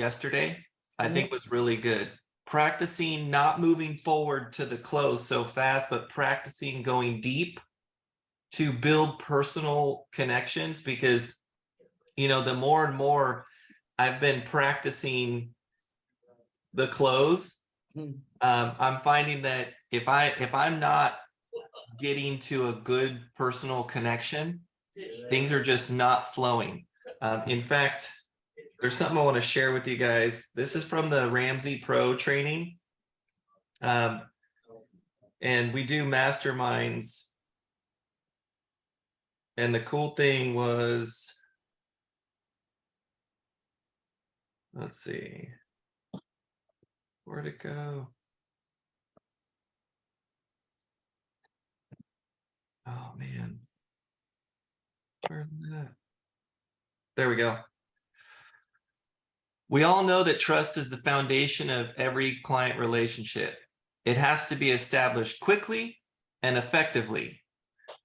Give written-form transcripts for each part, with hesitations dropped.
yesterday, I think was really good. Practicing not moving forward to the close so fast, but practicing going deep to build personal connections, because, you know, the more and more I've been practicing the close, I'm finding that if I'm not getting to a good personal connection, things are just not flowing. In fact, there's something I want to share with you guys. This is from the Ramsey Pro training. And we do masterminds. And the cool thing was, let's see, where'd it go? Oh man, where's that? There we go. We all know that trust is the foundation of every client relationship. It has to be established quickly and effectively.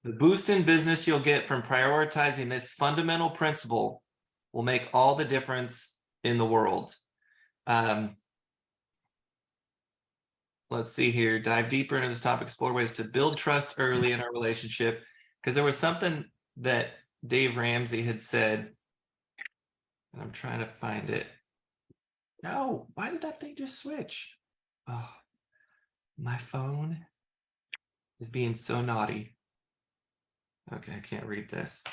The boost in business you'll get from prioritizing this fundamental principle will make all the difference in the world. Let's see here, dive deeper into this topic, explore ways to build trust early in our relationship. Because there was something that Dave Ramsey had said, and I'm trying to find it. No, why did that thing just switch? Oh, my phone is being so naughty. Okay, I can't read this.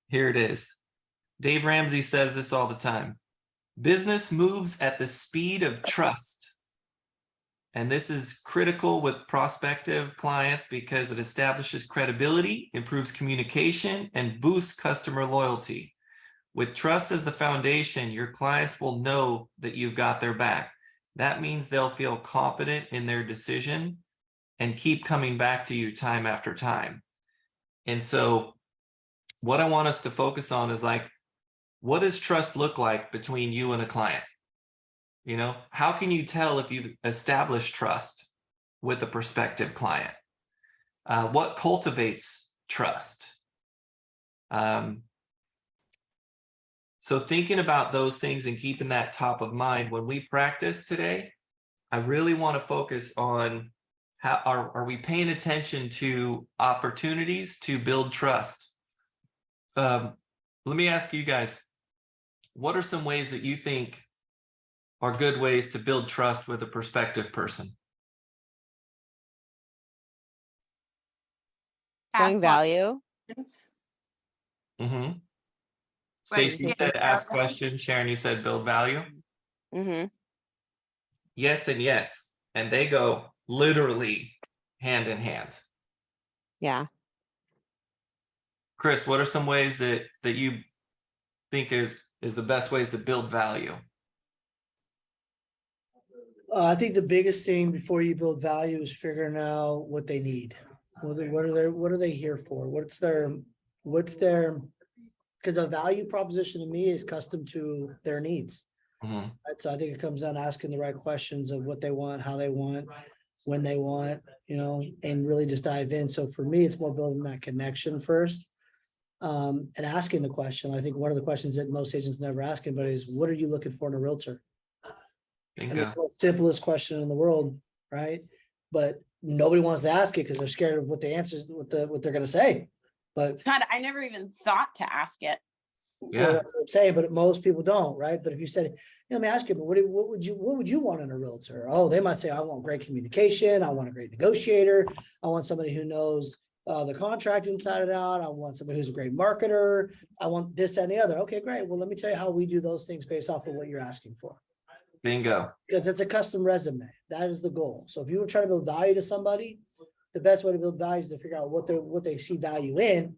Here it is. Dave Ramsey says this all the time. Business moves at the speed of trust. And this is critical with prospective clients because it establishes credibility, improves communication, and boosts customer loyalty. With trust as the foundation, your clients will know that you've got their back. That means they'll feel confident in their decision and keep coming back to you time after time. And so what I want us to focus on is, like, what does trust look like between you and a client? You know, how can you tell if you've established trust with a prospective client? What cultivates trust? So thinking about those things and keeping that top of mind when we practice today, I really want to focus on how are we paying attention to opportunities to build trust? Let me ask you guys, what are some ways that you think are good ways to build trust with a prospective person? Showing value. Mm-hmm. Stacy said ask questions. Sharon, you said build value. Mm-hmm. Yes and yes. And they go literally hand in hand. Yeah. Chris, what are some ways that you think is the best ways to build value? I think the biggest thing before you build value is figuring out what they need. What are they here for? What's their, because a value proposition to me is custom to their needs. Mm-hmm. Right? So I think it comes down to asking the right questions of what they want, how they want, when they want, you know, and really just dive in. So for me, it's more building that connection first. And asking the question. I think one of the questions that most agents never ask anybody is, what are you looking for in a realtor? And it's the simplest question in the world, right? But nobody wants to ask it because they're scared of what the answers, what they're going to say. But God, I never even thought to ask it. Yeah, well, that's what I'm saying, but most people don't, right? But if you said, let me ask you, but what would you want in a realtor? Oh, they might say, I want great communication. I want a great negotiator. I want somebody who knows the contract inside and out. I want somebody who's a great marketer. I want this and the other. Okay, great. Well, let me tell you how we do those things based off of what you're asking for. bingo. Because it's a custom resume. That is the goal. So if you were trying to build value to somebody, the best way to build value is to figure out what they see value in,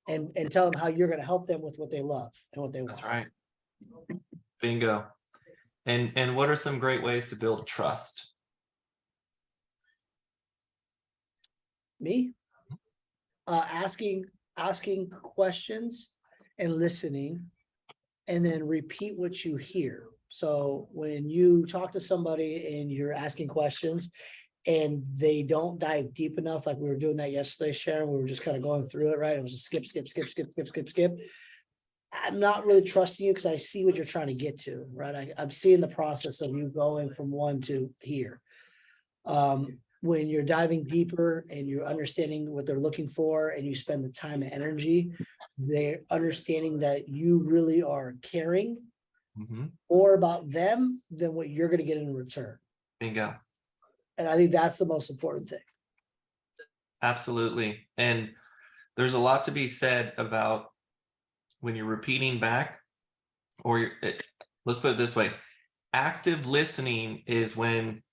and tell them how you're going to help them with what they love and what they want. That's right. Bingo. And what are some great ways to build trust? Me? Asking questions and listening, and then repeat what you hear. So when you talk to somebody and you're asking questions and they don't dive deep enough, like we were doing that yesterday, Sharon, we were just kind of going through it, right? It was a skip. I'm not really trusting you because I see what you're trying to get to, right? I'm seeing the process of you going from one to here. When you're diving deeper and you're understanding what they're looking for and you spend the time and energy, they're understanding that you really are caring Mhm. more about them than what you're going to get in return. Bingo. And I think that's the most important thing. Absolutely. And there's a lot to be said about when you're repeating back, or let's put it this way. Active listening is when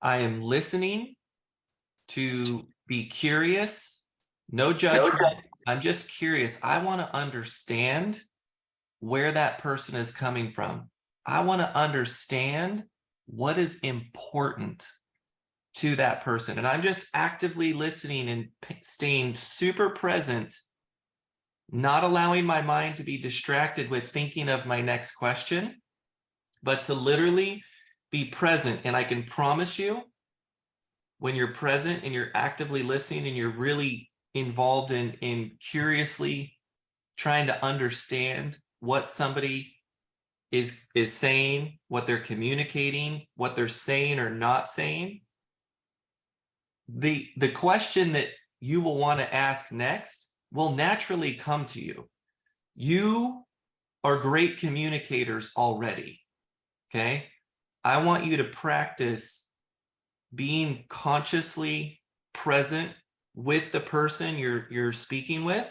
I am listening to be curious, no judgment. I'm just curious. I want to understand where that person is coming from. I want to understand what is important to that person. And I'm just actively listening and staying super present, not allowing my mind to be distracted with thinking of my next question, but to literally be present. And I can promise you, when you're present and you're actively listening and you're really involved in curiously trying to understand what somebody is saying, what they're communicating, what they're saying or not saying, the question that you will want to ask next will naturally come to you. You are great communicators already. Okay. I want you to practice being consciously present with the person you're speaking with.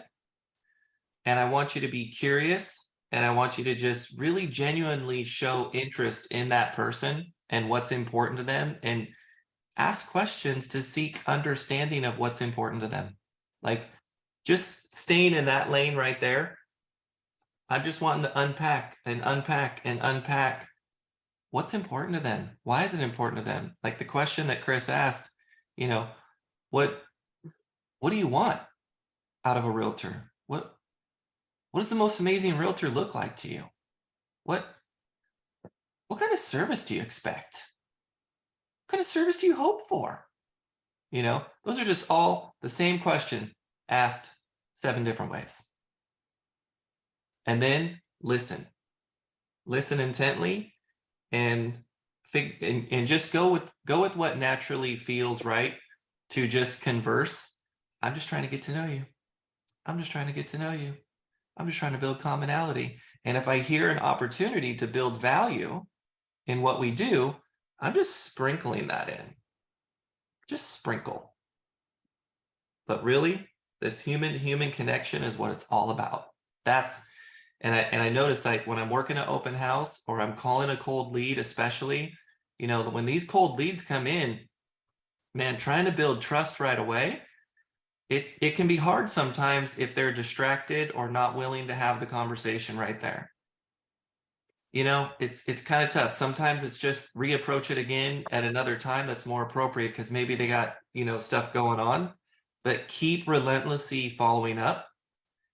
And I want you to be curious, and I want you to just really genuinely show interest in that person and what's important to them, and ask questions to seek understanding of what's important to them. Like, just staying in that lane right there. I'm just wanting to unpack and unpack and unpack what's important to them. Why is it important to them? Like the question that Chris asked, you know, what do you want out of a realtor? What does the most amazing realtor look like to you? What kind of service do you expect? What kind of service do you hope for? You know, those are just all the same question asked 7 different ways. And then listen intently, and just go with what naturally feels right to just converse. I'm just trying to get to know you. I'm just trying to get to know you. I'm just trying to build commonality. And if I hear an opportunity to build value in what we do, I'm just sprinkling that in. Just sprinkle. But really, this human-to-human connection is what it's all about. And I notice, like, when I'm working an open house or I'm calling a cold lead, especially, you know, when these cold leads come in, man, trying to build trust right away, it can be hard sometimes if they're distracted or not willing to have the conversation right there. You know, it's kind of tough. Sometimes it's just reapproach it again at another time that's more appropriate, because maybe they got, you know, stuff going on. But keep relentlessly following up,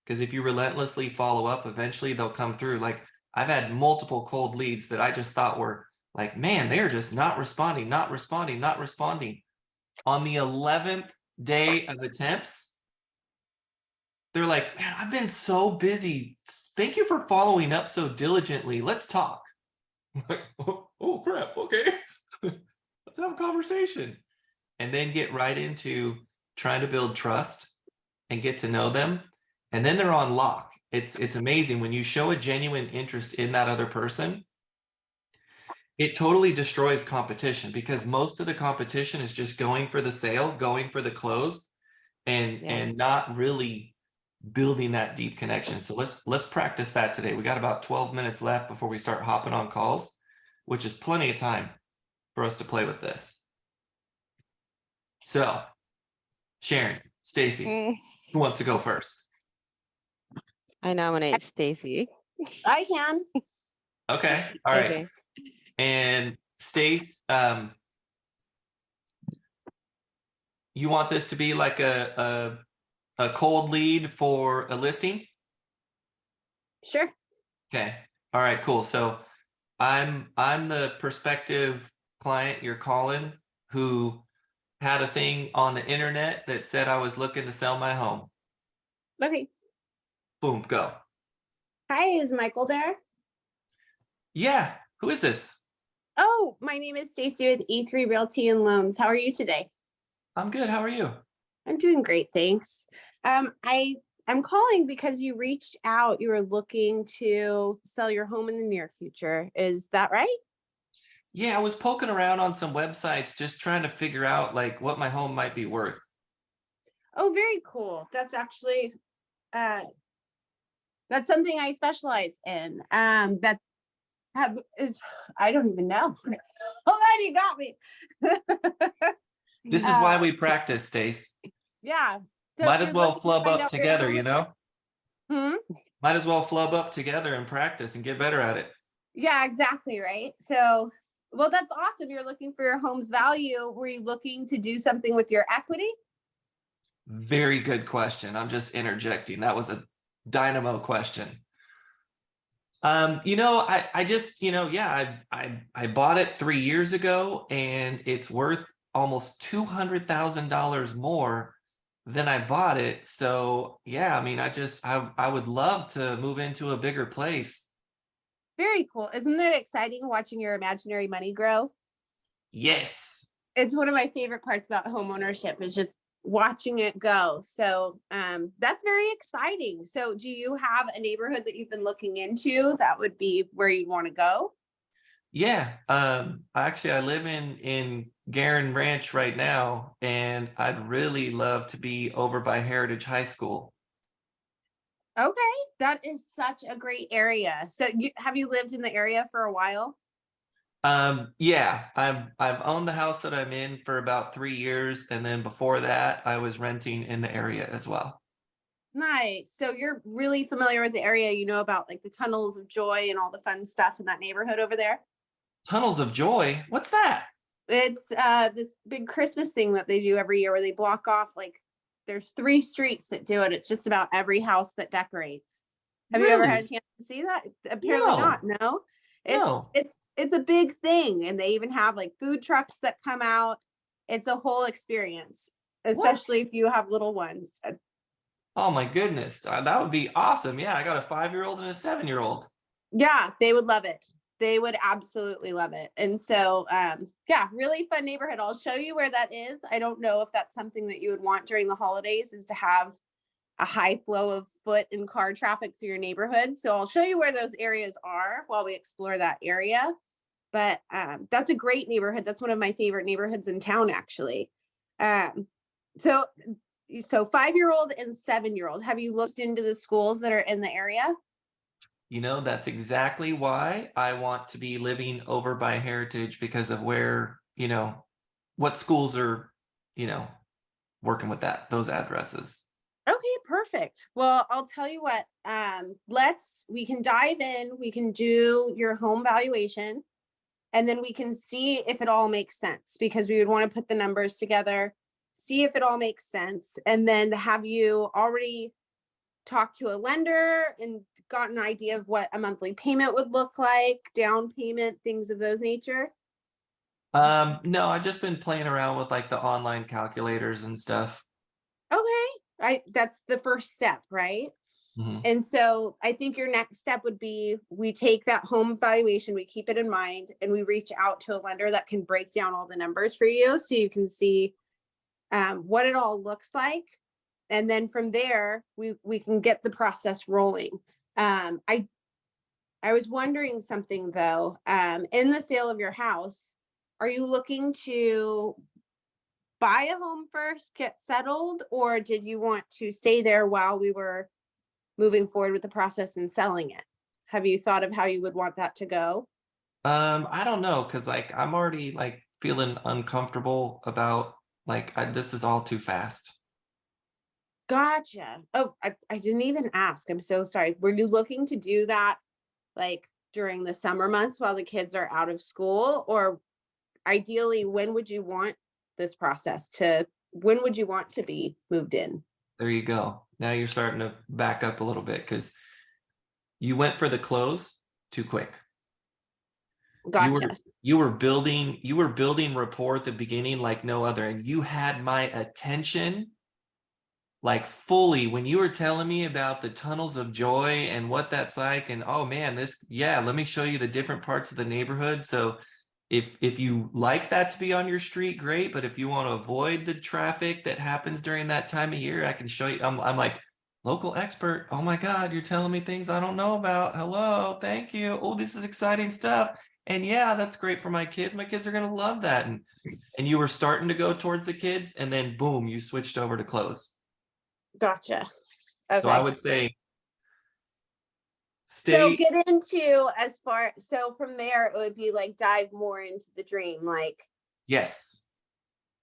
because if you relentlessly follow up, eventually they'll come through. Like, I've had multiple cold leads that I just thought were like, man, they're just not responding. On the 11th day of attempts, they're like, man, I've been so busy. Thank you for following up so diligently. Let's talk. I'm like, oh crap, okay. Let's have a conversation. And then get right into trying to build trust and get to know them. And then they're on lock. It's amazing when you show a genuine interest in that other person. It totally destroys competition, because most of the competition is just going for the sale, going for the close, and not really building that deep connection. So let's practice that today. We got about 12 minutes left before we start hopping on calls, which is plenty of time for us to play with this. So, Sharon, Stacy, who wants to go first? I nominate Stacy. I can. Okay, all right. Okay. And Stace, you want this to be like a cold lead for a listing? Sure. Okay. All right, cool. So I'm the prospective client you're calling, who had a thing on the internet that said I was looking to sell my home. Okay. Boom, go. Hi, is Michael there? Yeah, who is this? Oh, my name is Stacy with E3 Realty and Loans. How are you today? I'm good. How are you? I'm doing great, thanks. I'm calling because you reached out. You were looking to sell your home in the near future. Is that right? Yeah, I was poking around on some websites just trying to figure out like what my home might be worth. Oh, very cool. That's actually uh that's something I specialize in. That's have is I don't even know. Oh, man, you got me. This is why we practice, Stace. Yeah. So Might if as you're well looking to flub find up out where your together, home you is- know? Hmm? Might as well flub up together and practice and get better at it. Yeah, exactly. Right. So, well, that's awesome. You're looking for your home's value. Were you looking to do something with your equity? Very good question. I'm just interjecting. That was a dynamo question. I just, yeah, I bought it 3 years ago and it's worth almost $200,000 more than I bought it. So yeah, I mean, I would love to move into a bigger place. Very cool. Isn't it exciting watching your imaginary money grow? Yes. It's one of my favorite parts about home ownership is just watching it go. So that's very exciting. So do you have a neighborhood that you've been looking into that would be where you want to go? Yeah. I live in Garin Ranch right now, and I'd really love to be over by Heritage High School. Okay, that is such a great area. So have you lived in the area for a while? Yeah, I've owned the house that I'm in for about 3 years, and then before that, I was renting in the area as well. Nice. So you're really familiar with the area. You know about like the tunnels of joy and all the fun stuff in that neighborhood over there. Tunnels of Joy. What's that? It's this big Christmas thing that they do every year where they block off like there's 3 streets that do it. It's just about every house that decorates. Have you ever had a Really? chance to see that? Apparently No, not. No. It's no. it's it's a big thing and they even have like food trucks that come out. It's a whole experience, What? especially if you have little ones. Oh my goodness. That would be awesome. Yeah, I got a 5-year-old and a 7-year-old. Yeah, they would love it. They would absolutely love it. And so, yeah, really fun neighborhood. I'll show you where that is. I don't know if that's something that you would want during the holidays is to have a high flow of foot and car traffic through your neighborhood. So I'll show you where those areas are while we explore that area. But that's a great neighborhood. That's one of my favorite neighborhoods in town, actually. Um, so, so 5-year-old and 7-year-old, have you looked into the schools that are in the area? That's exactly why I want to be living over by Heritage because of where, what schools are, you know, working with those addresses. Okay, perfect. Well, I'll tell you what, we can dive in, we can do your home valuation, and then we can see if it all makes sense because we would want to put the numbers together, see if it all makes sense, and then have you already talked to a lender and got an idea of what a monthly payment would look like, down payment, things of those nature? No, I've just been playing around with like the online calculators and stuff. Okay, that's the first step, right? Mhm. And so I think your next step would be we take that home valuation, we keep it in mind, and we reach out to a lender that can break down all the numbers for you so you can see what it all looks like. And then from there, we can get the process rolling. I was wondering something though, in the sale of your house, are you looking to buy a home first, get settled, or did you want to stay there while we were moving forward with the process and selling it? Have you thought of how you would want that to go? I don't know, because like I'm already like feeling uncomfortable about this is all too fast. Gotcha. Oh, I didn't even ask. I'm so sorry. Were you looking to do that like during the summer months while the kids are out of school? Or ideally, when would you want to be moved in? There you go. Now you're starting to back up a little bit because you went for the close too quick. You were Gotcha. you were building rapport at the beginning like no other, and you had my attention like fully when you were telling me about the tunnels of joy and what that's like, and oh man, let me show you the different parts of the neighborhood. So if you like that to be on your street, great. But if you want to avoid the traffic that happens during that time of year, I can show you. I'm like, local expert. Oh my God, you're telling me things I don't know about. Hello, thank you. Oh, this is exciting stuff. And yeah, that's great for my kids. My kids are gonna love that. And you were starting to go towards the kids, and then boom, you switched over to clothes. Gotcha. So I Okay. would say So stay. get into so from there, it would be like dive more into the dream. Like, Yes.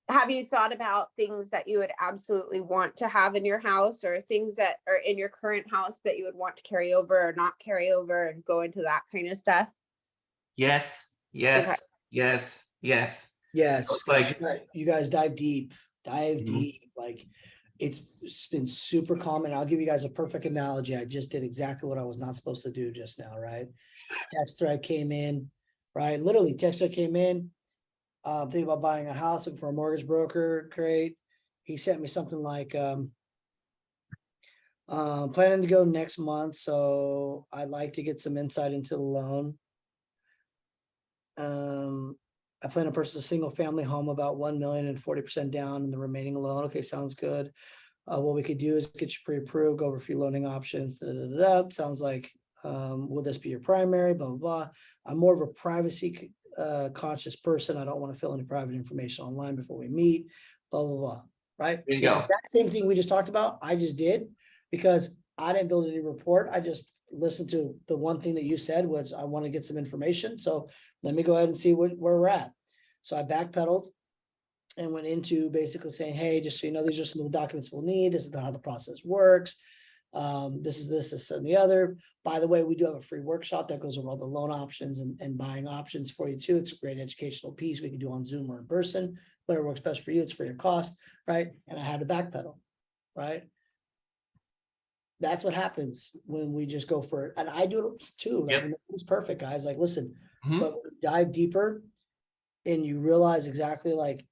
have you thought about things that you would absolutely want to have in your house, or things that are in your current house that you would want to carry over or not carry over, and go into that kind of stuff? Yes. Yes. Yes. Yes. Yes, It's guys, like, you guys dive deep, Mhm. like it's been super common. I'll give you guys a perfect analogy. I just did exactly what I was not supposed to do just now, right? Text thread came in, right? Literally text thread came in. Thinking about buying a house, looking for a mortgage broker, great. He sent me something like, planning to go next month, so I'd like to get some insight into the loan. I plan to purchase a single family home, about 1 million and 40% down and the remaining loan. Okay, sounds good. What we could do is get you pre-approved, go over a few loaning options. Sounds like, will this be your primary? Blah, blah, blah. I'm more of a privacy conscious person. I don't want to fill any private information online before we meet, blah, blah, blah. Right? There you The go. exact same thing we just talked about, I just did, because I didn't build any report. I just listened to the one thing that you said was, I want to get some information. So let me go ahead and see where we're at. So I backpedaled and went into basically saying, hey, just so you know, these are some of the documents we'll need. This is how the process works. This is this, and the other. By the way, we do have a free workshop that goes over all the loan options and buying options for you too. It's a great educational piece we can do on Zoom or in person, whatever works best for you. It's free of cost, right? And I had to backpedal, right? That's what happens when we just go for it. And I do it too. Like, Yep. it's perfect, guys. Like, listen, Mhm. but dive deeper and you realize exactly like,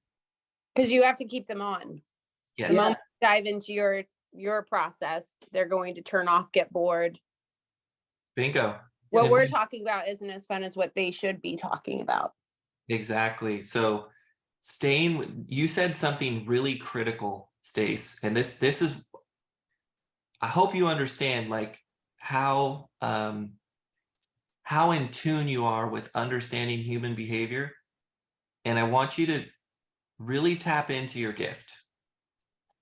Because you have to keep them on. The Yes. moment you dive into your process, they're going to turn off, get bored. Bingo. What And we're talking about isn't as fun as what they should be talking about. exactly. So you said something really critical, Stace, and this is, I hope you understand like how in tune you are with understanding human behavior. And I want you to really tap into your gift,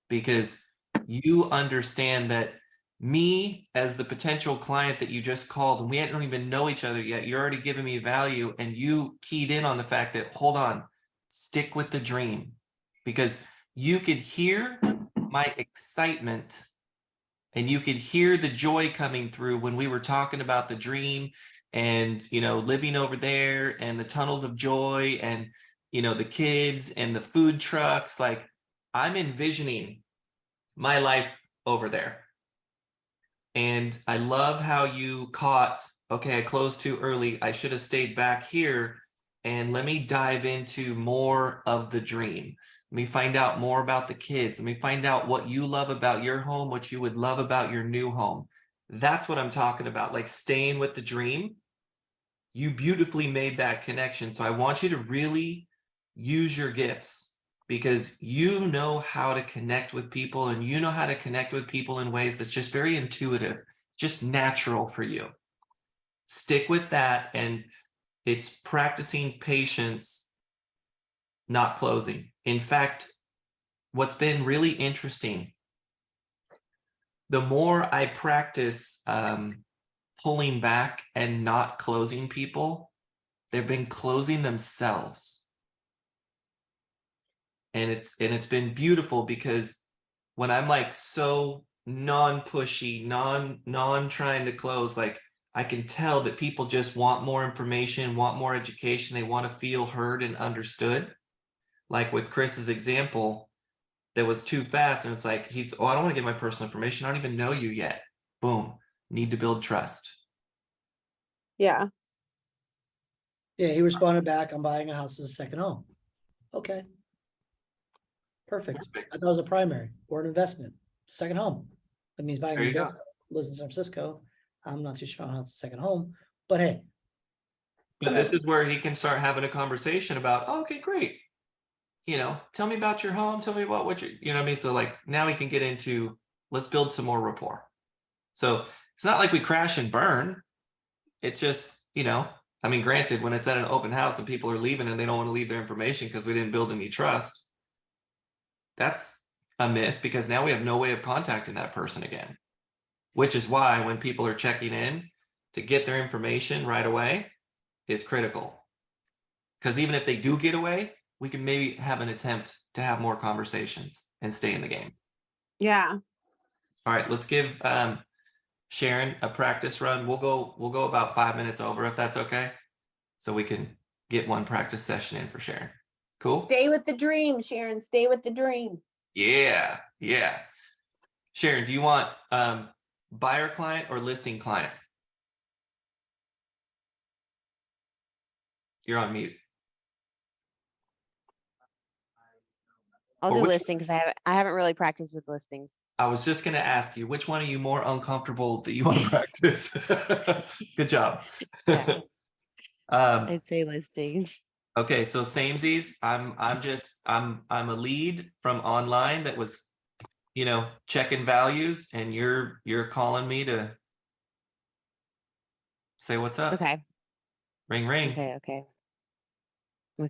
because you understand that me as the potential client that you just called, and we don't even know each other yet, you're already giving me value, and you keyed in on the fact that, hold on, stick with the dream, because you could hear my excitement and you could hear the joy coming through when we were talking about the dream and, living over there and the tunnels of joy and, the kids and the food trucks. Like, I'm envisioning my life over there. And I love how you caught, okay, I closed too early. I should have stayed back here, and let me dive into more of the dream. Let me find out more about the kids. Let me find out what you love about your home, what you would love about your new home. That's what I'm talking about, like staying with the dream. You beautifully made that connection. So I want you to really use your gifts, because you know how to connect with people, and you know how to connect with people in ways that's just very intuitive, just natural for you. Stick with that. And it's practicing patience, not closing. In fact, what's been really interesting, the more I practice pulling back and not closing people, they've been closing themselves. And it's been beautiful, because when I'm like so non-pushy, non trying to close, like I can tell that people just want more information, want more education. They want to feel heard and understood. Like with Chris's example, that was too fast. And it's like, I don't want to give my personal information. I don't even know you yet. Boom. Need to build trust. Yeah. yeah, he responded back, I'm buying a house as a second home. Okay. Perfect. I thought it was a primary or an investment. second home. That means buying There a you go. Modesto, lives in San Francisco. I'm not too sure how it's a second home, but hey, But this is where he can start having a conversation about, oh, okay, great. Tell me about your home. Tell me about what you know what I mean? So like now he can get into, let's build some more rapport. So it's not like we crash and burn. It's just, I mean, granted, when it's at an open house and people are leaving and they don't want to leave their information because we didn't build any trust, that's a miss because now we have no way of contacting that person again. Which is why when people are checking in to get their information right away is critical. Because even if they do get away, we can maybe have an attempt to have more conversations and stay in the game. Yeah. All right, let's give Sharon a practice run. We'll go about 5 minutes over if that's okay. So we can get one practice session in for Sharon. Cool? Stay with the dream, Sharon. Stay with the dream. Yeah. Sharon, do you want buyer client or listing client? You're on mute. I'll Or do which- listing because I haven't really practiced with listings. I was just going to ask you, which one are you more uncomfortable that you want to practice? Good job. Yeah. um, I'd say listings. okay, so samesies. I'm a lead from online that was, checking values, and you're calling me to say what's up. Okay. Ring ring. Okay.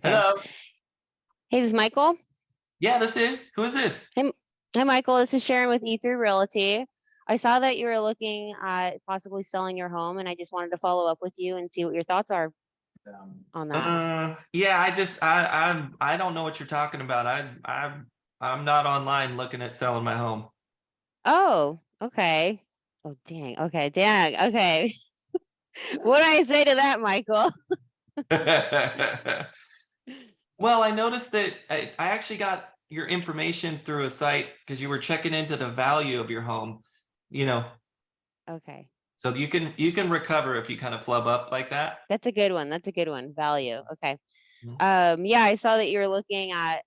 Hello. Hey, this is Michael. Yeah, who is this? Hi, Michael. This is Sharon with E3 Realty. I saw that you were looking at possibly selling your home, and I just wanted to follow up with you and see what your thoughts are on that. Yeah, I don't know what you're talking about. I'm not online looking at selling my home. Oh, okay. Oh, dang. Okay, dang. Okay. What do I say to that, Michael? Well, I noticed that I actually got your information through a site because you were checking into the value of your home, Okay. so you can recover if you kind of flub up like that. That's a good one. That's a good one. Value. Okay. Mhm. Yeah, I saw that you were looking at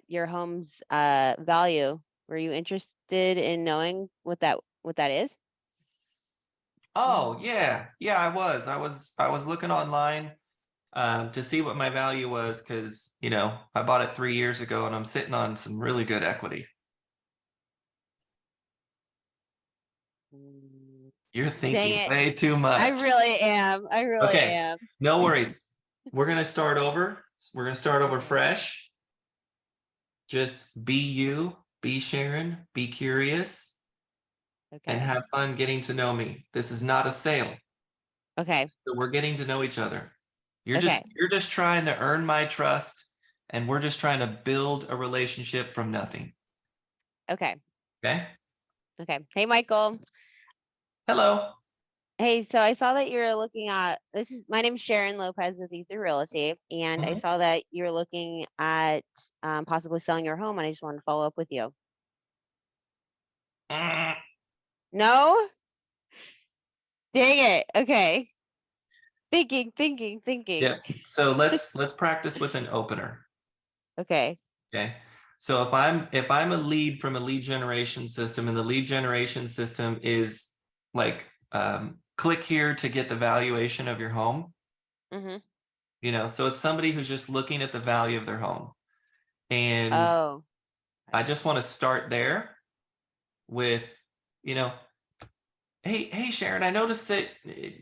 your home's value. Were you interested in knowing what that is? Oh yeah, I was looking online to see what my value was because I bought it 3 years ago and I'm sitting on some really good equity. Mm, You're Dang thinking it. way too much. I really am. I really Okay, am. no worries. We're gonna start over. We're gonna start over fresh. Just be you, be Sharon, be curious, and Okay. have fun getting to know me. This is not a sale. Okay. So we're getting to know each other. You're Okay. just trying to earn my trust, and we're just trying to build a relationship from nothing. Okay. Okay? Okay. Hey, Michael. Hello. Hey, so I saw that you're looking at my name's Sharon Lopez with E3 Realty, and I Mhm. saw that you're looking at possibly selling your home, and I just wanted to follow up with you. Mm, No? Dang it. Okay. Thinking. Yeah. So let's practice with an opener. Okay. Okay. So if I'm a lead from a lead generation system, and the lead generation system is like click here to get the valuation of your home, Mm-hmm. so it's somebody who's just looking at the value of their home. And Oh. I just want to start there with, hey Sharon, I noticed that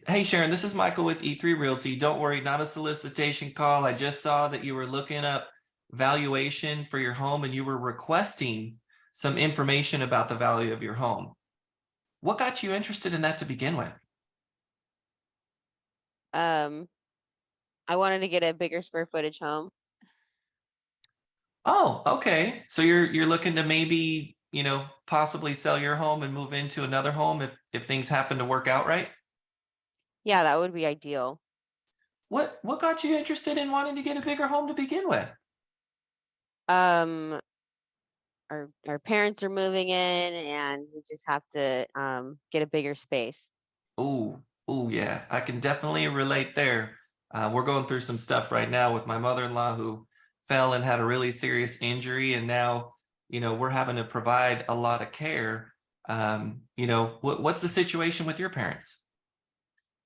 hey Sharon, this is Michael with E3 Realty. Don't worry, not a solicitation call. I just saw that you were looking up valuation for your home and you were requesting some information about the value of your home. What got you interested in that to begin with? I wanted to get a bigger square footage home. Oh, okay. So you're looking to maybe, possibly sell your home and move into another home if things happen to work out right? Yeah, that would be ideal. What got you interested in wanting to get a bigger home to begin with? Um, our parents are moving in, and we just have to get a bigger space. Oh yeah, I can definitely relate there. We're going through some stuff right now with my mother-in-law who fell and had a really serious injury, and now we're having to provide a lot of care. What's the situation with your parents?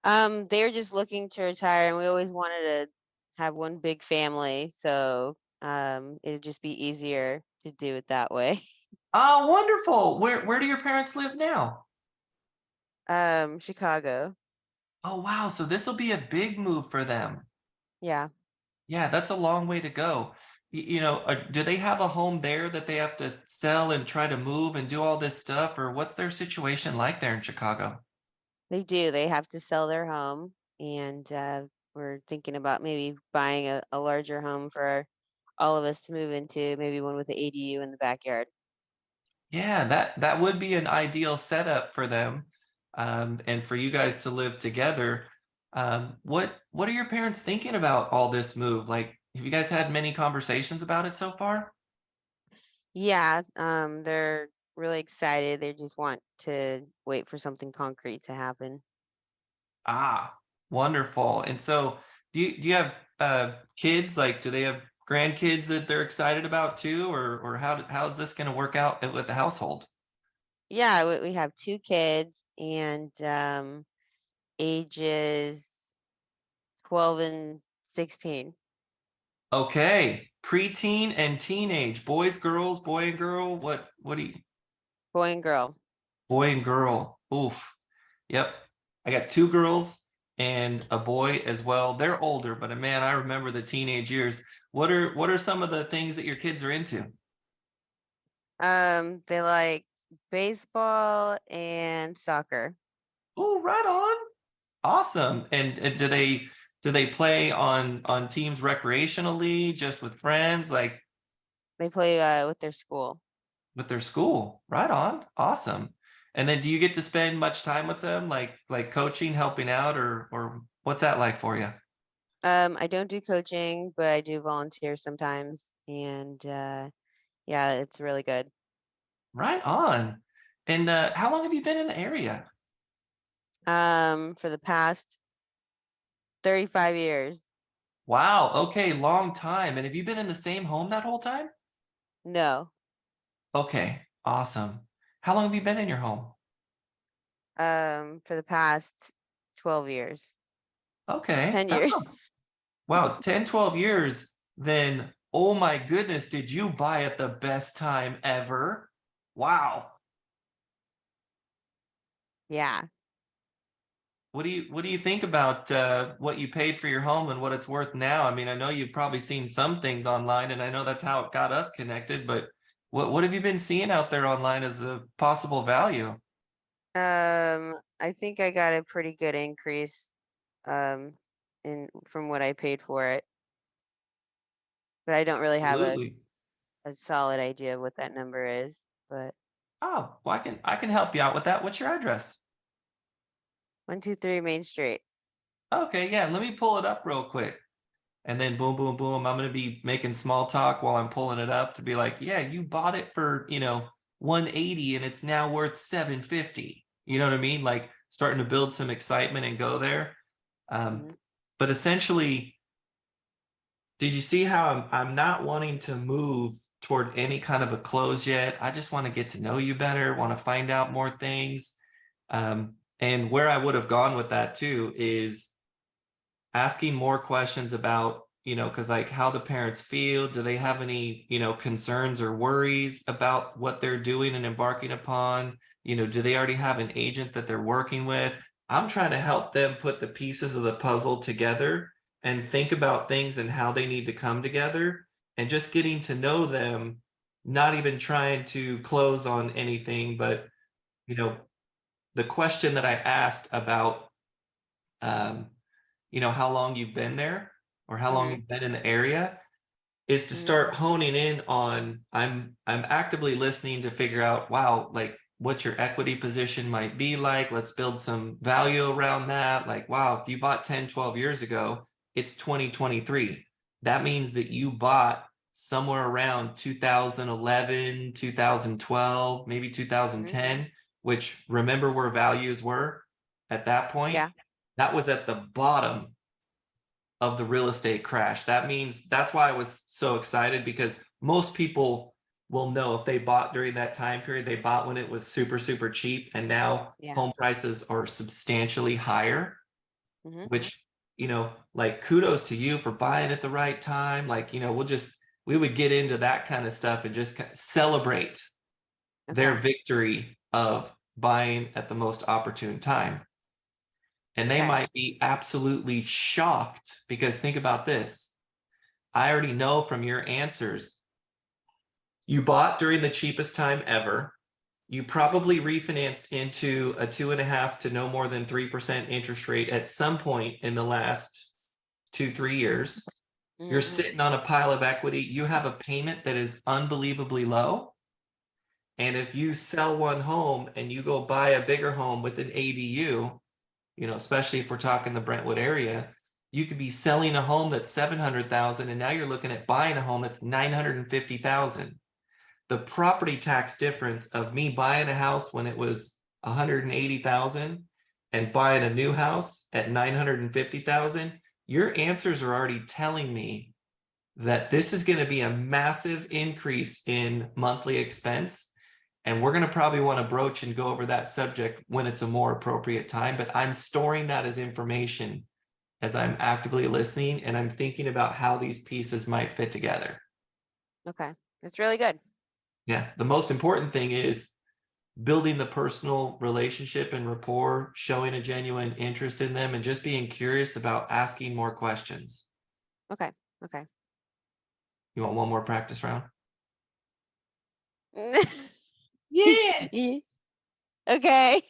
They're just looking to retire, and we always wanted to have one big family, so it'd just be easier to do it that way. Oh, wonderful. Where do your parents live now? Chicago. Oh, wow. So this will be a big move for them. Yeah. Yeah, that's a long way to go. Do they have a home there that they have to sell and try to move and do all this stuff, or what's their situation like there in Chicago? They do. They have to sell their home, and we're thinking about maybe buying a larger home for all of us to move into, maybe one with the ADU in the backyard. Yeah, that would be an ideal setup for them, and for you guys to live together. What are your parents thinking about all this move? Like, have you guys had many conversations about it so far? Yeah, they're really excited. They just want to wait for something concrete to happen. Ah, wonderful. And so, do you have kids? Like, do they have grandkids that they're excited about too, or how's this going to work out with the household? Yeah, we have two kids, and ages 12 and 16, Okay, preteen and teenage, boys, girls, boy and girl. What do you boy and girl. boy and girl? Oof. Yep. I got two girls and a boy as well. They're older, but man, I remember the teenage years. What are some of the things that your kids are into? They like baseball and soccer. Oh, right on. Awesome. And do they play on teams recreationally, just with friends, like They play with their school. with their school? Right on. Awesome. And then do you get to spend much time with them, like coaching, helping out, or what's that like for you? I don't do coaching, but I do volunteer sometimes, and yeah, it's really good. Right on. And how long have you been in the area? For the past 35 years. Wow. Okay, long time. And have you been in the same home that whole time? No. Okay, awesome. How long have you been in your home? For the past 12 years. Okay, 10 that's years. wow, 10, 12 years. Then, oh my goodness, did you buy at the best time ever? Wow. Yeah. What do you think about what you paid for your home and what it's worth now? I mean, I know you've probably seen some things online, and I know that's how it got us connected, but what have you been seeing out there online as a possible value? I think I got a pretty good increase um in from what I paid for it, but I don't really have Absolutely. a solid idea of what that number is. But Oh, well, I can help you out with that. What's your address? 123 Main Street. Okay, yeah, let me pull it up real quick. And then boom, boom, boom. I'm gonna be making small talk while I'm pulling it up to be like, yeah, you bought it for 180 and it's now worth 750. You know what I mean? Like starting to build some excitement and go there. Um, Mhm. but essentially, did you see how I'm not wanting to move toward any kind of a close yet? I just want to get to know you better, want to find out more things. And where I would have gone with that too is asking more questions about, because like how the parents feel. Do they have any, concerns or worries about what they're doing and embarking upon? Do they already have an agent that they're working with? I'm trying to help them put the pieces of the puzzle together and think about things and how they need to come together, and just getting to know them, not even trying to close on anything, but you know the question that I asked about um, how long you've been there or how long Mhm. you've been in the area, is to Mhm. start honing in on, I'm actively listening to figure out, wow, like what your equity position might be like. Let's build some value around that. Like, wow, if you bought 10, 12 years ago, it's 2023. That means that you bought somewhere around 2011, 2012, maybe Mhm. 2010, which, remember where values were at that point? Yeah. That was at the bottom of the real estate crash. That means that's why I was so excited, because most people will know if they bought during that time period, they bought when it was super, super cheap, and now Yeah. home prices are substantially higher, Mhm. which, like kudos to you for buying at the right time. Like, we would get into that kind of stuff and just celebrate their Okay. victory of buying at the most opportune time. And they Okay. might be absolutely shocked because think about this. I already know from your answers, you bought during the cheapest time ever. You probably refinanced into a 2.5 to no more than 3% interest rate at some point in the last 2-3 years. You're Mhm. sitting on a pile of equity. You have a payment that is unbelievably low. And if you sell one home and you go buy a bigger home with an ADU, especially if we're talking the Brentwood area, you could be selling a home that's 700,000 and now you're looking at buying a home that's 950,000. The property tax difference of me buying a house when it was 180,000 and buying a new house at 950,000, your answers are already telling me that this is going to be a massive increase in monthly expense. And we're going to probably want to broach and go over that subject when it's a more appropriate time. But I'm storing that as information as I'm actively listening, and I'm thinking about how these pieces might fit together. Okay. That's really good. Yeah. The most important thing is building the personal relationship and rapport, showing a genuine interest in them, and just being curious about asking more questions. Okay. Okay. You want one more practice round? Yes. Okay.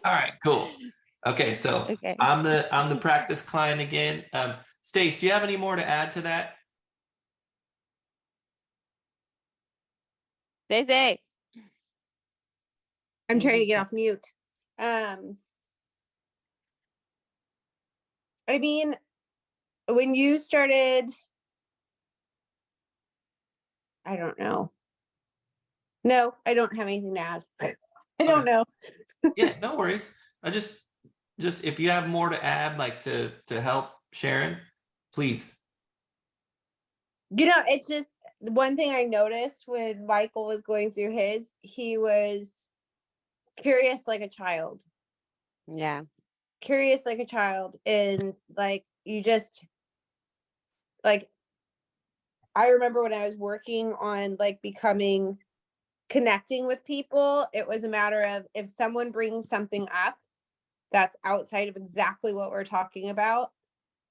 All right, cool. Okay, so Okay. I'm the practice client again. Stace, do you have any more to add to that? Say. I'm trying to get Okay. off mute. I mean, when you started, I don't know. No, I don't have anything to add. I don't know. Yeah, no worries. I just if you have more to add, like to help Sharon, please. It's just one thing I noticed when Michael was going through his, he was curious like a child. Yeah. Curious like a child. And like, you just, like, I remember when I was working on like connecting with people, it was a matter of if someone brings something up that's outside of exactly what we're talking about,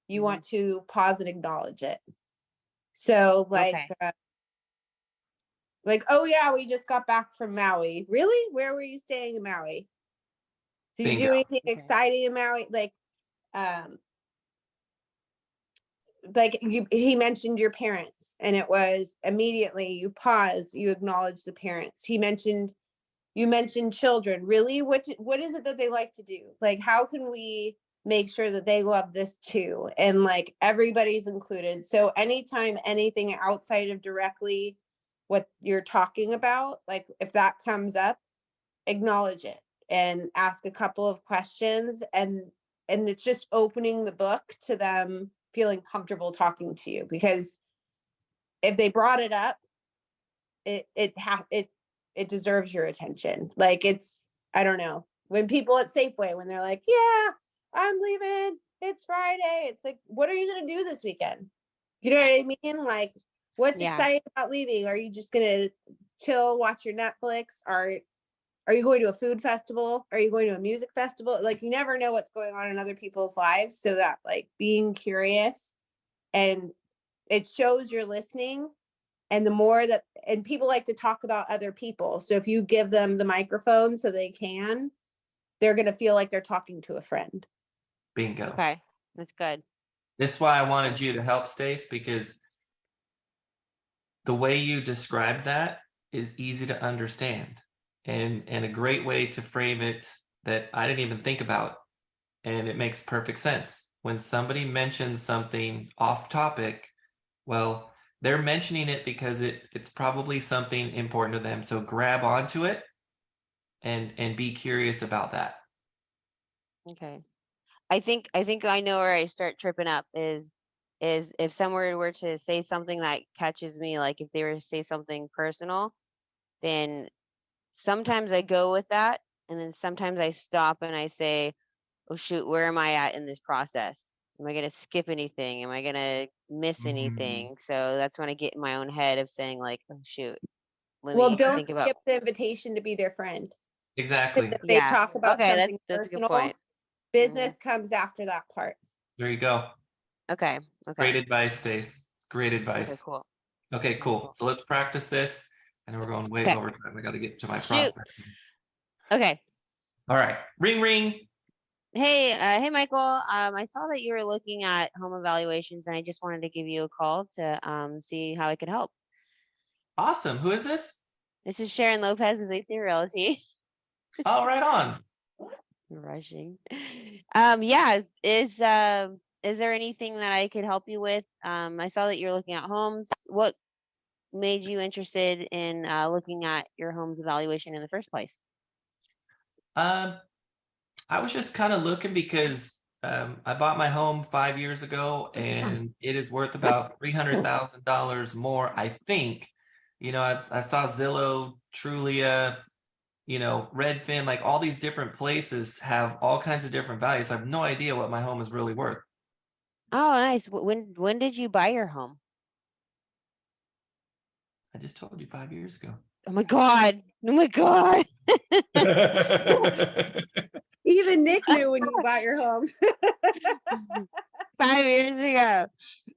you Mhm. want to pause and acknowledge it. So Okay. like, oh yeah, we just got back from Maui. Really? Where were you staying in Maui? Did you do Bingo. anything Okay. exciting in Maui? Like he mentioned your parents, and it was immediately you pause, you acknowledge the parents. You mentioned children. Really? What is it that they like to do? Like, how can we make sure that they love this too? And like everybody's included. So anytime anything outside of directly what you're talking about, like if that comes up, acknowledge it and ask a couple of questions, and it's just opening the book to them feeling comfortable talking to you, because if they brought it up, it deserves your attention. Like I don't know, when people at Safeway, when they're like, yeah, I'm leaving, it's Friday, it's like, what are you gonna do this weekend? You know what I mean? Like, what's Yeah. exciting about leaving? Are you just gonna chill, watch your Netflix? Are you going to a food festival? Are you going to a music festival? Like, you never know what's going on in other people's lives. So that like being curious, and it shows you're listening. And the more that, and people like to talk about other people. So if you give them the microphone so they're going to feel like they're talking to a friend. Bingo. Okay. That's good. This is why I wanted you to help, Stace, because the way you described that is easy to understand, and a great way to frame it that I didn't even think about. And it makes perfect sense. When somebody mentions something off topic, well, they're mentioning it because it's probably something important to them. So grab onto it and be curious about that. Okay. I think I know where I start tripping up is if someone were to say something that catches me, like if they were to say something personal, then sometimes I go with that. And then sometimes I stop and I say, oh shoot, where am I at in this process? Am I gonna skip anything? Am I gonna miss Mhm. anything? So that's when I get in my own head of saying like, oh shoot, let Well, me don't think about. skip the invitation to be their friend. 'Cause Exactly. if they Yeah. talk about Okay, something that's a good personal, point. business comes after that part. There you go. Okay. Great Okay. advice, Stace. Great Okay. advice. Cool. Okay, Okay, cool. cool. So let's practice this. I know we're going way Okay. over time. I got to get to my Shoot. prospecting. Okay. All right. Ring, ring. Hey, hey, Michael. I saw that you were looking at home evaluations, and I just wanted to give you a call to see how I could help. Awesome. Who is this? This is Sharon Lopez with A3 Realty. Oh, right on. Rushing. Yeah. Is there anything that I could help you with? I saw that you're looking at homes. What made you interested in looking at your home's evaluation in the first place? I was just kind of looking because I bought my home 5 years ago and it is worth about $300,000 more, I think. I saw Zillow, Trulia, Redfin, like all these different places have all kinds of different values. I have no idea what my home is really worth. Oh, nice. When did you buy your home? I just told you 5 years ago. Oh my God. Oh my God. Even Nick knew when you bought your home. 5 years ago.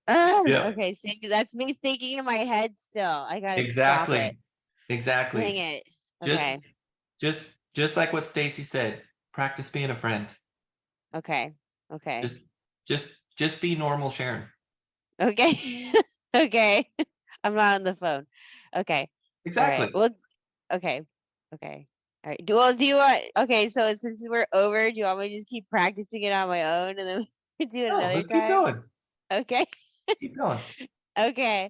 Yeah, Okay, see, that's me thinking in my head still. I gotta stop it. exactly. Exactly. Dang it. Okay. Just like what Stacy said, practice being a friend. Okay. Okay. Just be normal, Sharon. Okay. Okay. I'm not on the phone. Okay. All right. Exactly. Well, okay. Okay. All right. Do you want, okay, so since we're over, do you want me to just keep practicing it on my own and then we do it No, another let's keep time? going. Okay. Let's keep going. Okay.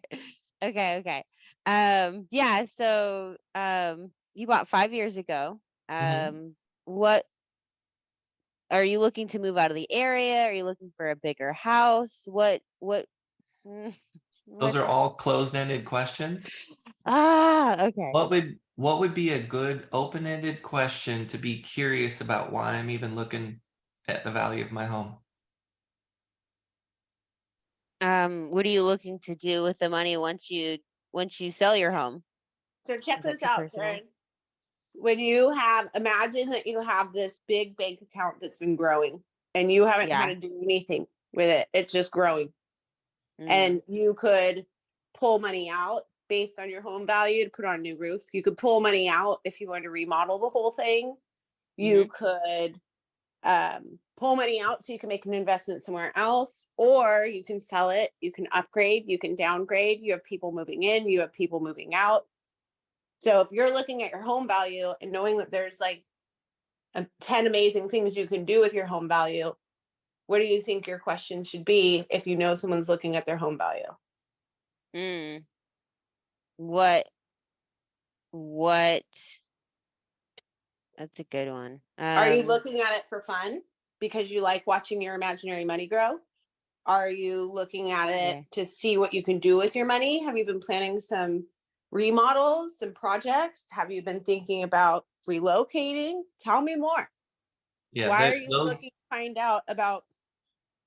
Okay. Okay. Yeah, so you bought 5 years ago. Mhm. What are you looking to move out of the area? Are you looking for a bigger house? Mm, Those are what's all closed-ended questions. okay. What would be a good open-ended question to be curious about why I'm even looking at the value of my home? What are you looking to do with the money once you sell your home? So check Is that this too out, personal? Karen. When imagine that you have this big bank account that's been growing and you haven't had Yeah. to do anything with it. It's just growing. Mm, And you could pull money out based on your home value to put on a new roof. You could pull money out if you want to remodel the whole thing. You could pull money out so you can make an investment somewhere else, or you can sell it. You can upgrade, you can downgrade. You have people moving in, you have people moving out. So if you're looking at your home value and knowing that there's like 10 amazing things you can do with your home value, what do you think your question should be if you know someone's looking at their home value? mm. What that's a good one. Are you looking at it for fun because you like watching your imaginary money grow? Are you looking at it Okay. to see what you can do with your money? Have you been planning some remodels, some projects? Have you been thinking about relocating? Tell me more. Yeah, Why are you those. looking to find out about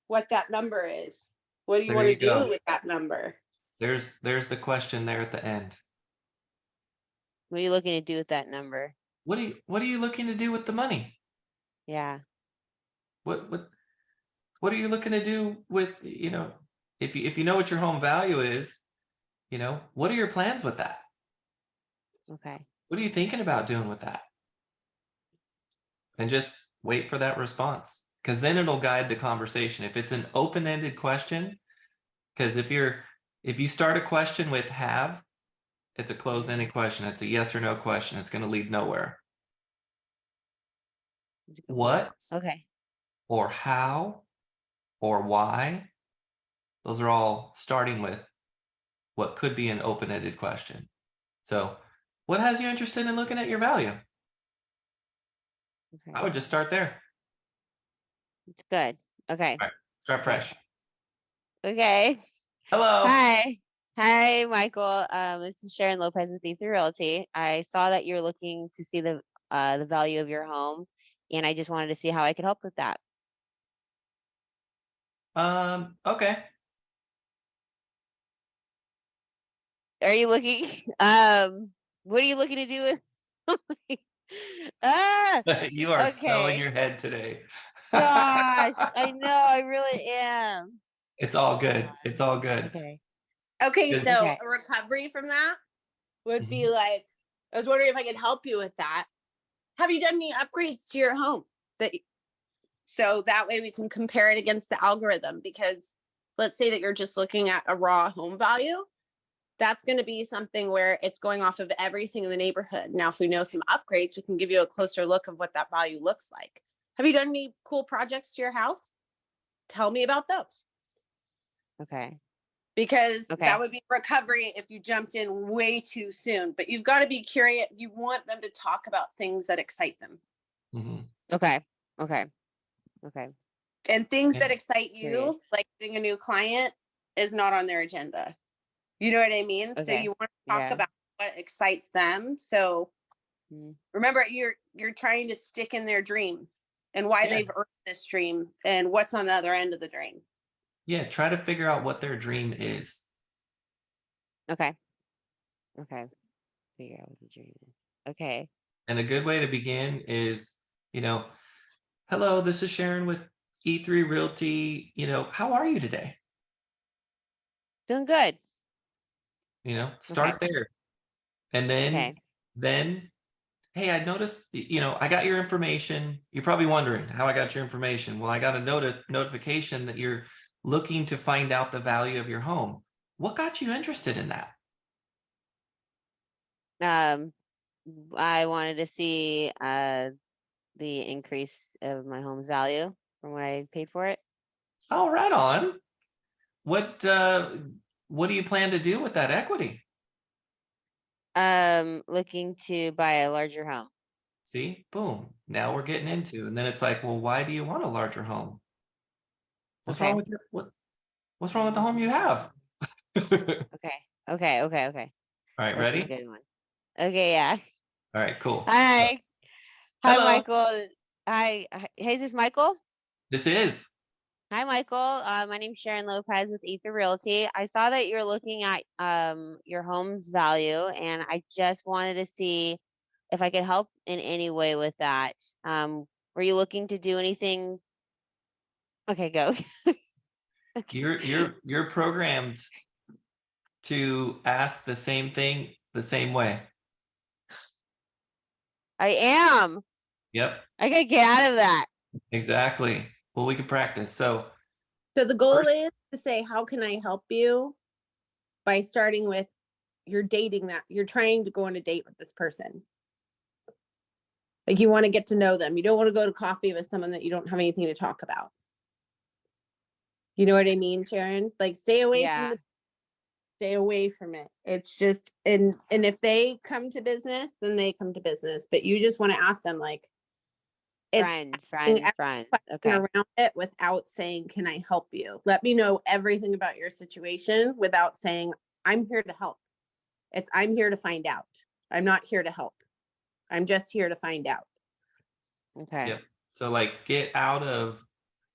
what that number is? What do you There want to you go. do with that number? There's the question there at the end. What are you looking to do with that number? What are you looking to do with the money? Yeah. What are you looking to do with, if you know what your home value is, what are your plans with that? Okay. What are you thinking about doing with that? And just wait for that response, because then it'll guide the conversation. If it's an open-ended question, because if you start a question with have, it's a closed-ended question. It's a yes or no question. It's going to lead nowhere. That's a good point. What Okay. or how or why, those are all starting with what could be an open-ended question. So what has you interested in looking at your value? I Okay. would just start there. It's good. Okay. All right, start Okay. fresh. Okay. Hello. Hi. Hi, Michael. This is Sharon Lopez with E3 Realty. I saw that you're looking to see the value of your home, and I just wanted to see how I could help with that. Okay. Are you looking? What are you looking to do with? Ah, You are so in okay. your head today. Gosh, I know. I really am. It's all good. It's all good. Okay. Okay, Good. so Okay. a recovery from that would be Mhm. like, I was wondering if I could help you with that. Have you done any upgrades to your home? That so that way we can compare it against the algorithm, because let's say that you're just looking at a raw home value. That's going to be something where it's going off of everything in the neighborhood. Now, if we know some upgrades, we can give you a closer look of what that value looks like. Have you done any cool projects to your house? Tell me about those. Okay. Because Okay. that would be recovery if you jumped in way too soon. But you've got to be curious. You want them to talk about things that excite them. Mhm. Okay. Okay. Okay. And things that And- excite Curious. you, like getting a new client, is not on their agenda. You know what I mean? So Okay. you want to talk Yeah. about what excites them. So Mm. remember, you're trying to stick in their dream and why Yeah. they've earned this dream and what's on the other end of the dream. Yeah, try to figure out what their dream is. Okay. Okay. Figure out what the dream is. Okay. And a good way to begin is, hello, this is Sharon with E3 Realty. How are you today? Doing good. Start there. And Okay. then, hey, I noticed, I got your information. You're probably wondering how I got your information. Well, I got a notification that you're looking to find out the value of your home. What got you interested in that? Um, I wanted to see the increase of my home's value from what I paid for it. Oh, right on. What do you plan to do with that equity? Looking to buy a larger home. See, boom. Now we're getting into, and then it's like, well, why do you want a larger home? What's Okay. wrong with what's wrong with the home you have? All Okay. Okay. Okay. Okay. right, That's a ready? good one. Okay. Yeah. All right, cool. Hi. Hi, Hello. Michael. Hey, is this Michael? This is. Hi, Michael. My name's Sharon Lopez with Ether Realty. I saw that you're looking at your home's value, and I just wanted to see if I could help in any way with that. Were you looking to do anything? Okay, go. Okay. You're programmed to ask the same thing the same way. I am. Yep, I gotta get out of that. exactly. Well, we can practice. So So the goal first, is to say, how can I help you? By starting with, you're dating that, you're trying to go on a date with this person. Like, you want to get to know them. You don't want to go to coffee with someone that you don't have anything to talk about. You know what I mean, Sharon? Like, stay away from Yeah. stay away from it. It's just, and if they come to business, then they come to business. But you just want to ask them, like, it's Friends. question Okay. around it without saying, can I help you? Let me know everything about your situation without saying, I'm here to help. It's, I'm here to find out. I'm not here to help. I'm just here to find out. Okay. yep. So like get out of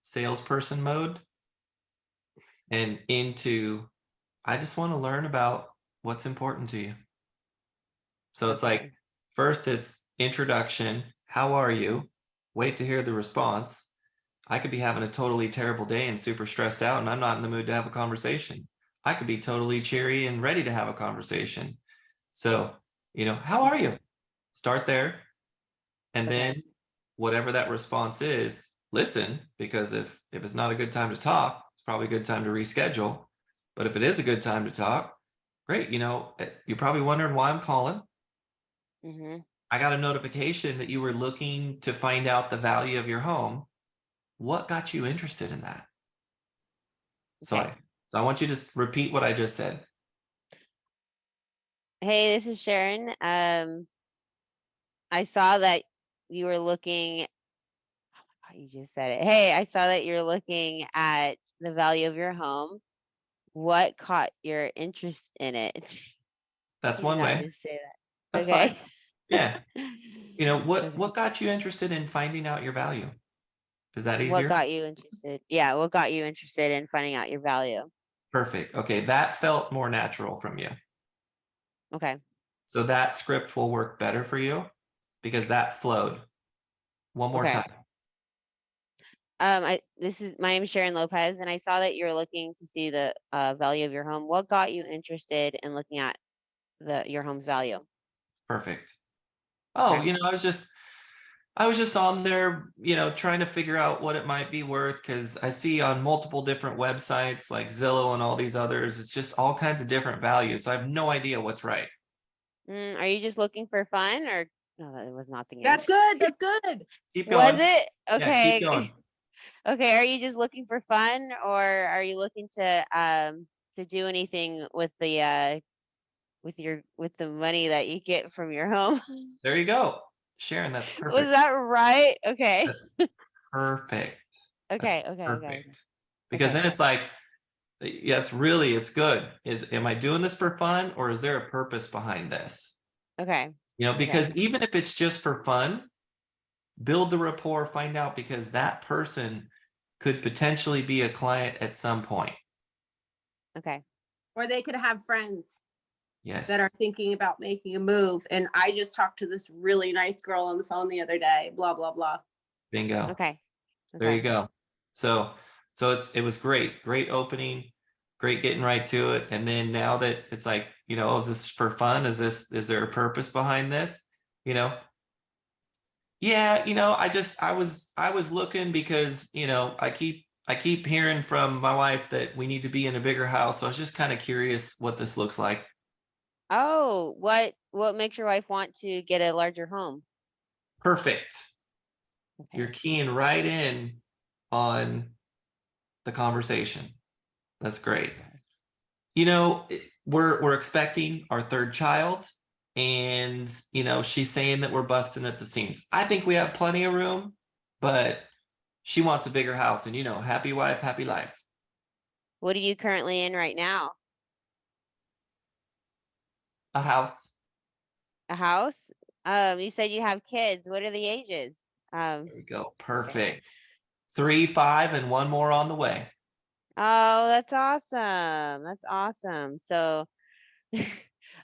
salesperson mode and into I just want to learn about what's important to you. So it's Okay. like first it's introduction, how are you? Wait to hear the response. I could be having a totally terrible day and super stressed out and I'm not in the mood to have a conversation. I could be totally cheery and ready to have a conversation. So, how are you? Start there. And Okay. then whatever that response is, listen, because if it's not a good time to talk, it's probably a good time to reschedule. But if it is a good time to talk, great. You're probably wondering why I'm calling. Mm-hmm. I got a notification that you were looking to find out the value of your home. What got you interested in that? So Okay. I want you to repeat what I just said. Hey, this is Sharon. I saw that you were looking. Oh, you just said it. Hey, I saw that you're looking at the value of your home. what caught your interest in it? That's Can you one not way. just say that? That's Okay. fine. Yeah. You know, Okay. what got you interested in finding out your value? Is that What easier? got you interested? Yeah, what got you interested in finding out your value? Perfect. Okay, that felt more natural from you. Okay. So that script will work better for you because that flowed. One more Okay. time. My name is Sharon Lopez, and I saw that you're looking to see the value of your home. What got you interested in looking at your home's value? Perfect. Oh, Okay. you know, I was just on there, you know, trying to figure out what it might be worth because I see on multiple different websites like Zillow and all these others, it's just all kinds of different values. So I have no idea what's right. Are you just looking for fun, or no? That was not the That's answer. good. That's good. Keep Was going. it? Yeah, keep Okay. going. Okay. Are you just looking for fun, or are you looking to do anything with with the money that you get from your home? There you go. Sharon, that's Was perfect. that right? Okay. That's perfect. That's Okay. Okay. Okay. perfect. Because Okay. then it's like, yeah, it's good. Am I doing this for fun or is there a purpose behind this? Okay. You know, Okay. because even if it's just for fun, build the rapport, find out because that person could potentially be a client at some point. Okay. Or they could have friends that are Yes. thinking about making a move. And I just talked to this really nice girl on the phone the other day, blah, blah, blah. Bingo. Okay. There you Okay. go. So it was great opening, great getting right to it. And then now that it's like, you know, is this for fun? Is there a purpose behind this? You know, yeah, you know, I was looking because, you know, I keep hearing from my wife that we need to be in a bigger house. So I was just kind of curious what this looks like. Oh, what makes your wife want to get a larger home? Perfect. You're Okay. keying right in on the conversation. That's great. You know, we're expecting our third child, and you know, she's saying that we're busting at the seams. I think we have plenty of room, but she wants a bigger house, and you know, happy wife, happy life. What are you currently in right now? A house. A house? You said you have kids. What are the ages? There we go. Okay. Perfect. 3, 5, and one more on the way. Oh, that's awesome. That's awesome. So,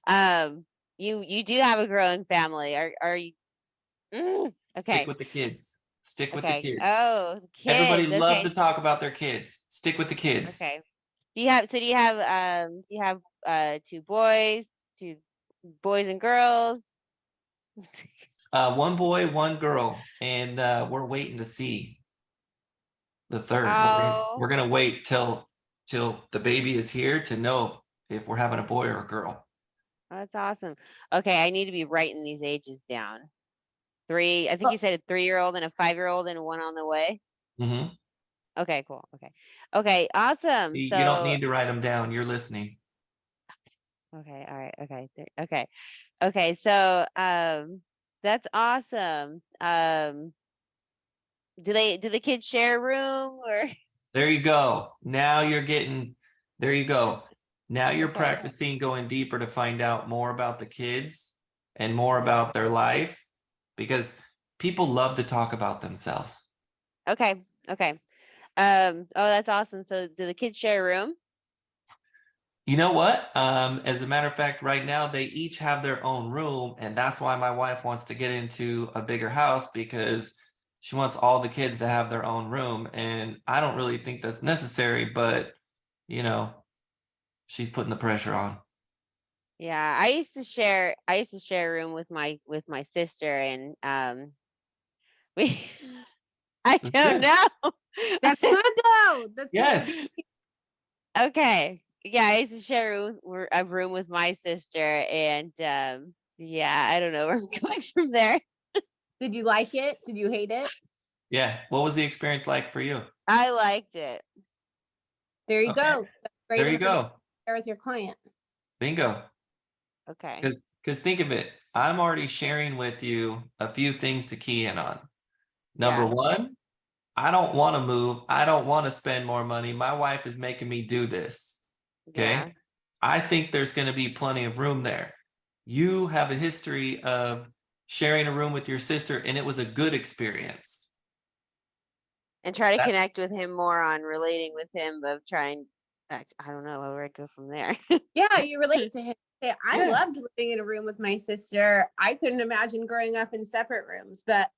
um, you do have a growing family. Are you? Stick Okay. with the kids. Stick with the Okay. kids. Oh, Everybody kids. loves to Okay. talk about their kids. Stick with the kids. Okay. Do you have two boys and girls? One boy, one girl, and we're waiting to see the third. Oh, We're gonna wait till the baby is here to know if we're having a boy or a girl. that's awesome. Okay, I need to be writing these ages down. I think Oh, you said a 3-year-old and a 5-year-old and one on the way. Hmm. Okay, cool. Okay. Okay, awesome. You don't So, need to write them down. You're listening. okay, all right, okay, okay. Okay, so that's awesome. Do the kids share a room or There you go. Now you're getting, there you go. Now you're okay. practicing going deeper to find out more about the kids and more about their life because people love to talk about themselves. Okay, okay. Oh, that's awesome. So do the kids share a room? You know what? As a matter of fact, right now they each have their own room, and that's why my wife wants to get into a bigger house because she wants all the kids to have their own room. And I don't really think that's necessary, but you know, she's putting the pressure on. Yeah, I used to share a room with my sister and we I That's don't good. know. that's good though. That's Yes. good. Okay. Yeah, I used to share a room with my sister and yeah, I don't know where I'm going from there. Did you like it? Did you hate it? Yeah. What was the experience like for you? I liked it. There you Okay. go. That's great There you information go. to share with your client. Bingo. Okay. Because think of it. I'm already sharing with you a few things to key in on. Number Yeah. one, I don't want to move. I don't want to spend more money. My wife is making me do this. Okay. Yeah. I think there's going to be plenty of room there. You have a history of sharing a room with your sister, and it was a good experience. And try to That's- connect with him more on relating with him of trying. I don't know where I go from there. Yeah, you relate to him. Hey, I Yeah. loved living in a room with my sister. I couldn't imagine growing up in separate rooms, but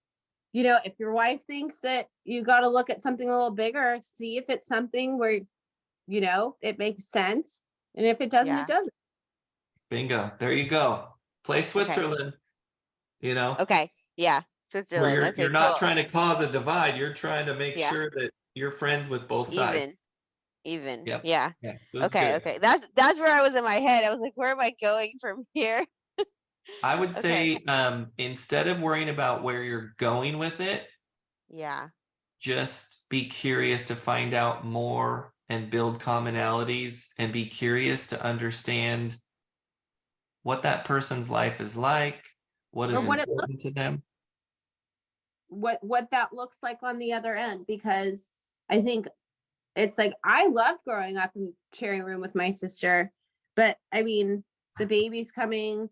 you know, if your wife thinks that you got to look at something a little bigger, see if it's something where, you know, it makes sense. And if it doesn't, Yeah. it doesn't. Bingo. There you go. Play Switzerland, you know, Okay. Yeah. where Switzerland. Okay, you're not cool. trying to cause a divide. You're trying to make Yeah. sure that you're friends with both Even. sides. Even. Yep. Yeah. Yeah. So it's Okay. good. Okay. That's where I was in my head. I was like, where am I going from here? I would Okay. say instead of worrying about where you're going with it, Yeah. just be curious to find out more and build commonalities and be curious to understand what that person's life is like, what is Or what it looks, important to them. what that looks like on the other end, because I think it's like I loved growing up and sharing a room with my sister, but I mean, the baby's coming.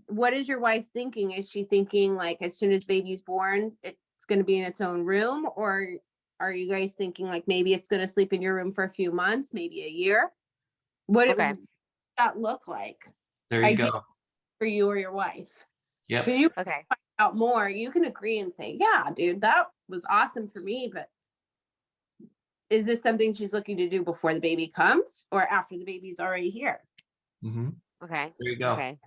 What is your wife thinking? Is she thinking like as soon as baby's born, it's going to be in its own room? Or are you guys thinking like maybe it's going to sleep in your room for a few months, maybe a year? What Okay. would that look like There you Ideal. go. for you or your wife? Yep. Because you Okay. find out more, you can agree and say, yeah, dude, that was awesome for me, but is this something she's looking to do before the baby comes or after the baby's already here? Hmm. Okay. There you go. Okay.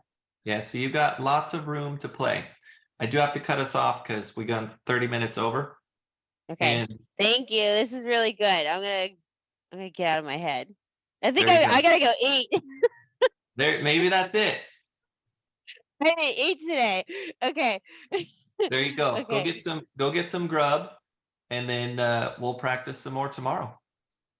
Yeah. So you've got lots of room to play. I do have to cut us off because we got 30 minutes over. Okay. And Thank you. This is really good. I'm gonna get out of my head. I think there you I go. gotta go eat. There, maybe that's it. I didn't eat today. Okay. There you go. Okay. Go get some grub, and then we'll practice some more tomorrow.